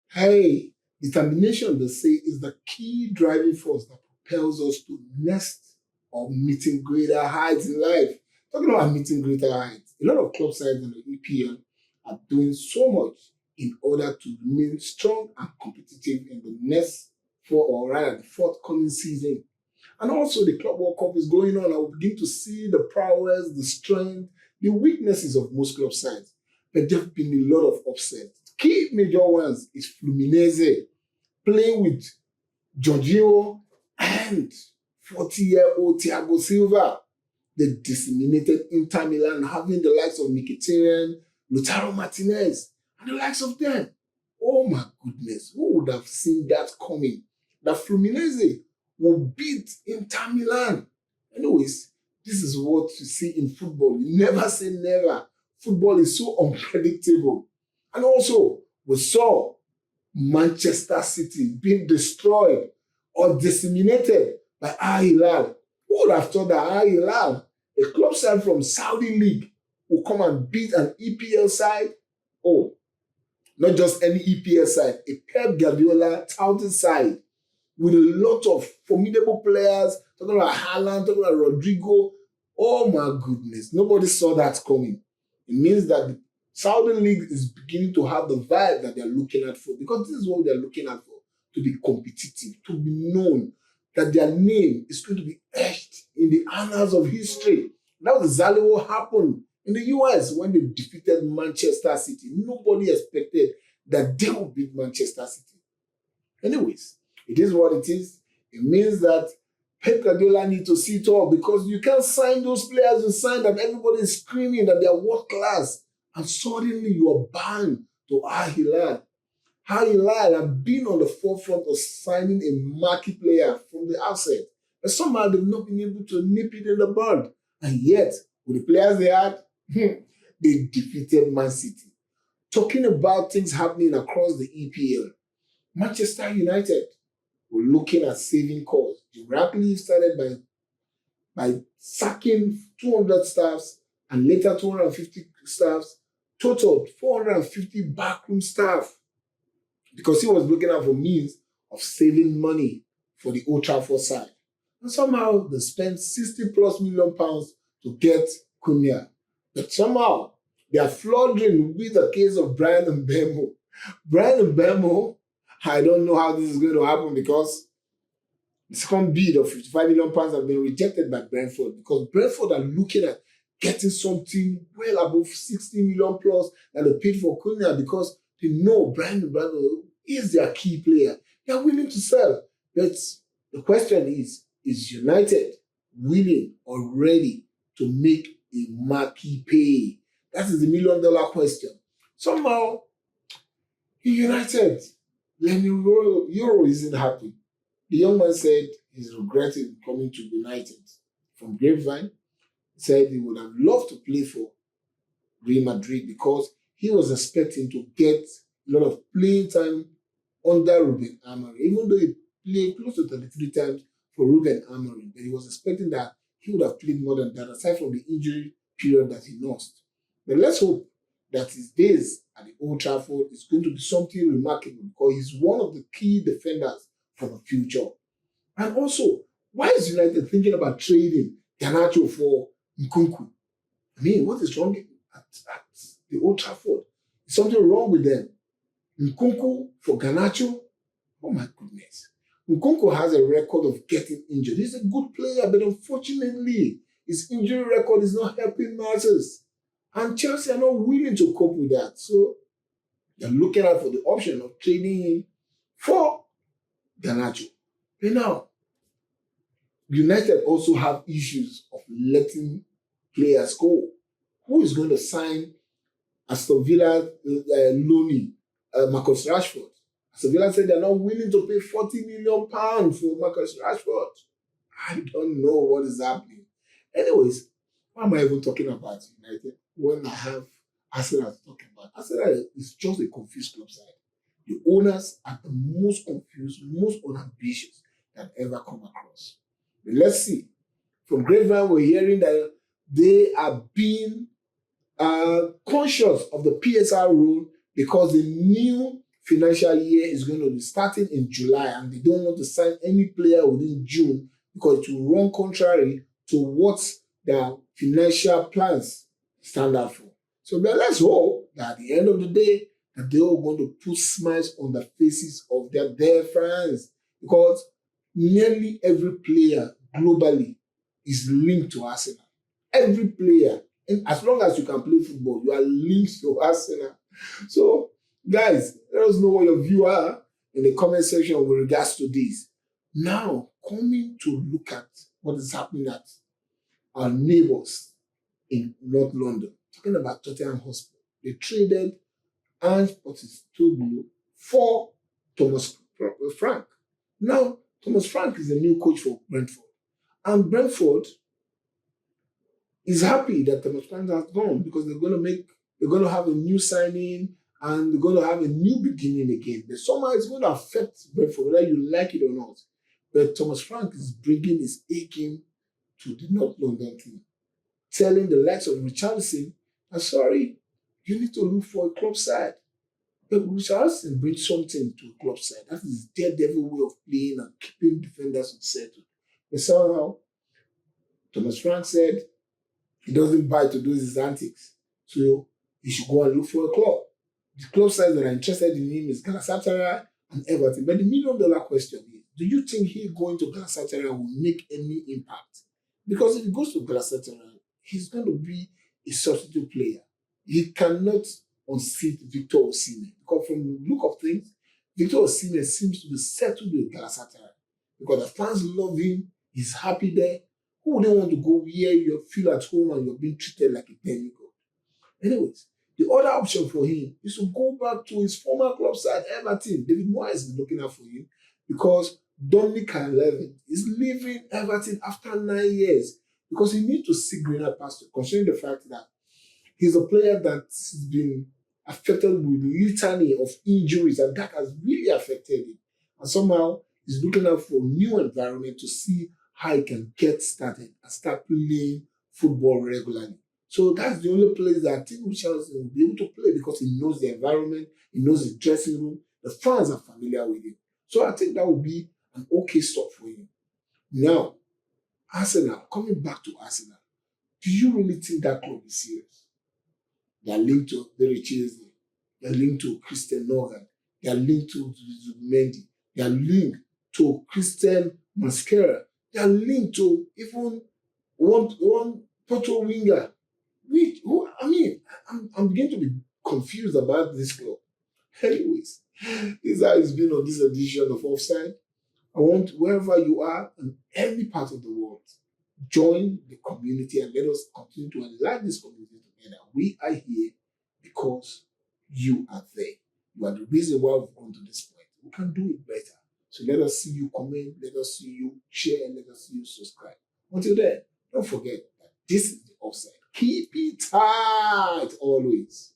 Hey, determination, they say, is the key driving force that propels us to next or meeting greater heights in life. Talking about meeting greater heights, a lot of club sides in the EPL are doing so much in order to remain strong and competitive in the next four or rather the forthcoming season. And also the Club World Cup is going on. I will begin to see the prowess, the strength, the weaknesses of most club sides. But there have been a lot of upsets. Key major ones is Fluminense playing with Jorginho and 40-year-old Thiago Silva. The disseminated Inter Milan having the likes of Mkhitaryan, Lautaro Martinez, and the likes of them. Oh my goodness, who would have seen that coming? That Fluminense will beat Inter Milan. Anyways, this is what you see in football. You never say never. Football is so unpredictable. And also, we saw Manchester City being destroyed or disseminated by Al Hilal. Who would have thought that Al Hilal, a club side from Saudi League, will come and beat an EPL side? Oh, not just any EPL side, a Pep Guardiola touted side with a lot of formidable players, talking about Haaland, talking about Rodrigo. Oh my goodness, nobody saw that coming. It means that the Saudi League is beginning to have the vibe that they're looking at for, because this is what they're looking at for, to be competitive, to be known, that their name is going to be etched in the annals of history. That was exactly what happened in the US when they defeated Manchester City. Nobody expected that they would beat Manchester City. Anyways, it is what it is. It means that Pep Guardiola needs to see it all, because you can't sign those players you sign that everybody is screaming that they are world class, and suddenly you are bound to Al Hilal. Al Hilal have been on the forefront of signing a marquee player from the outset, but somehow they've not been able to nip it in the bud. And yet, with the players they had, they defeated Man City. Talking about things happening across the EPL, Manchester United were looking at saving costs. The Ratcliffe started by sacking 200 staffs and later 250 staffs, totaled 450 backroom staff, because he was looking out for means of saving money for the Old Trafford side. And somehow they spent 60 plus million pounds to get Cunha. But somehow they are floundering with the case of Brian Mbemo. Brian Mbemo, I don't know how this is going to happen, because the second bid of 55 million pounds have been rejected by Brentford, because Brentford are looking at getting something well above 60 million plus that they paid for Cunha, because they know Brian Mbemo is their key player. They are willing to sell. But the question is United willing or ready to make a marquee pay? That is the $1 million question. Somehow, United, Lenny Euro isn't happy. The young man said he's regretting coming to United. From Grapevine, he said he would have loved to play for Real Madrid, because he was expecting to get a lot of playing time under Ruben Amorim, even though he played close to 33 times for Ruben Amorim. But he was expecting that he would have played more than that, aside from the injury period that he lost. But let's hope that his days at the Old Trafford is going to be something remarkable, because he's one of the key defenders for the future. And also, why is United thinking about trading Garnacho for Nkunku? I mean, what is wrong at the Old Trafford? Is something wrong with them? Nkunku for Garnacho? Oh my goodness. Nkunku has a record of getting injured. He's a good player, but unfortunately, his injury record is not helping matters. And Chelsea are not willing to cope with that. So they're looking out for the option of trading him for Garnacho. But now, United also have issues of letting players go. Who is going to sign Aston Villa loanee Marcus Rashford? Aston Villa said they're not willing to pay £40 million for Marcus Rashford. I don't know what is happening. Anyways, why am I even talking about United when I have Arsenal to talk about? Arsenal is just a confused club side. The owners are the most confused, most unambitious that I've ever come across. But let's see. From Grapevine, we're hearing that they are being conscious of the PSR rule, because the new financial year is going to be starting in July, and they don't want to sign any player within June because it will run contrary to what their financial plans stand out for. So let's hope that at the end of the day, that they're all going to put smiles on the faces of their fans, because nearly every player globally is linked to Arsenal. Every player, and as long as you can play football, you are linked to Arsenal. So, guys, let us know what your view are in the comment section with regards to this. Now, coming to look at what is happening at our neighbors in North London, talking about Tottenham Hotspur. They traded Ange Postecoglou for Thomas Frank. Now, Thomas Frank is the new coach for Brentford. And Brentford is happy that Thomas Frank has gone because they're going to have a new signing and they're going to have a new beginning again. But somehow it's going to affect Brentford, whether you like it or not. But Thomas Frank is bringing his A game to the North London team, telling the likes of Richarlison, I'm sorry, you need to look for a club side. But Richarlison brings something to a club side. That is his daredevil way of playing and keeping defenders unsettled. But somehow, Thomas Frank said he doesn't buy to do his antics. So he should go and look for a club. The club sides that are interested in him is Galatasaray and Everton. But the $1 million question is, do you think he going to Galatasaray will make any impact? Because if he goes to Galatasaray, he's going to be a substitute player. He cannot unseat Viktor Osimhen. Because from the look of things, Viktor Osimhen seems to be settled with Galatasaray. Because the fans love him, he's happy there. Who wouldn't want to go where you feel at home and you're being treated like a demigod? Anyways, the other option for him is to go back to his former club side, Everton. David Moyes is looking out for him because Dominic Calvert is leaving Everton after 9 years because he needs to see greener pasture, considering the fact that he's a player that's been affected with litany of injuries, and that has really affected him. And somehow he's looking out for a new environment to see how he can get started and start playing football regularly. So that's the only place that I think Richarlison will be able to play because he knows the environment, he knows the dressing room, the fans are familiar with him. So I think that will be an okay stop for him. Now, Arsenal, coming back to Arsenal, do you really think that club is serious? They are linked to Eberechi Eze, they are linked to Christian Morgan, they are linked to Zubimendi, they are linked to Christian Mascara, they are linked to even one Porto winger. I'm beginning to be confused about this club. Anyways, this has been on this edition of Offside. I want wherever you are in any part of the world, join the community and let us continue to enlarge this community together. We are here because you are there. You are the reason why we've gone to this point. We can do it better. So let us see you comment, let us see you share, and let us see you subscribe. Until then, don't forget that this is the Offside. Keep it tight always.